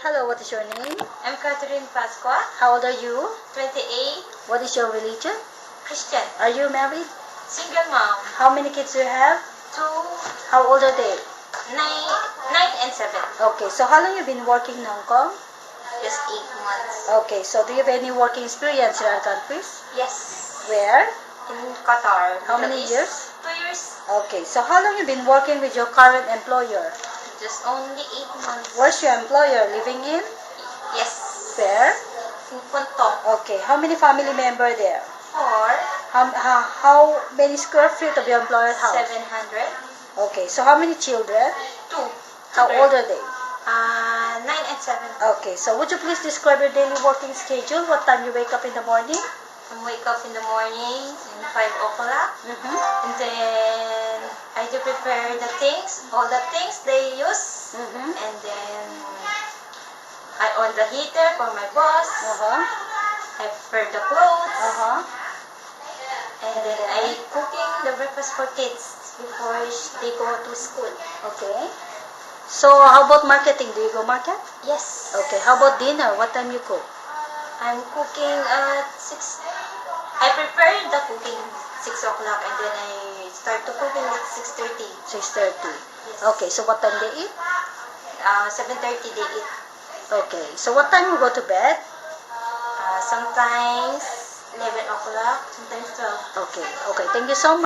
Hello, what is your name? I'm Catherine Pasqua, How old are you? 28, What is your religion? Christian, Are you married? single mom, How many kids do you have? 2, How old are they? 9 and 7, Okay, so how long you been working in Hong Kong? just 8 months. Okay, so do you have any working experience in other countries? Yes, Where? in Qatar. How Middle many East. years? 2 years, Okay, so how long you been working with your current employer? just only 8 months. Where's your employer living in? Yes, Where? in Puntong. Okay, how many family member there? 4, How many square feet of your employer's house? 700, Okay, so how many children? 2, How old are they? 9 and 7. Okay, so would you please describe your daily working schedule? What time you wake up in the morning? I wake up in the morning at 5 o'clock. Mm-hmm. And then I do prepare the things, all the things they use. Mm-hmm. And then I on the heater for my boss. Uh-huh. I prepare the clothes. Uh-huh. And then I cooking the breakfast for kids before they go to school. Okay. So how about marketing? Do you go market? Yes. Okay. How about dinner? What time you cook? I'm cooking at 6. I prepare the cooking 6 o'clock and then I start to cooking at 6:30. 6:30. Yes. Okay. So what time they eat? 7:30 they eat. Okay. So what time you go to bed? Sometimes 11 o'clock, sometimes 12. Okay. Okay. Thank you so much.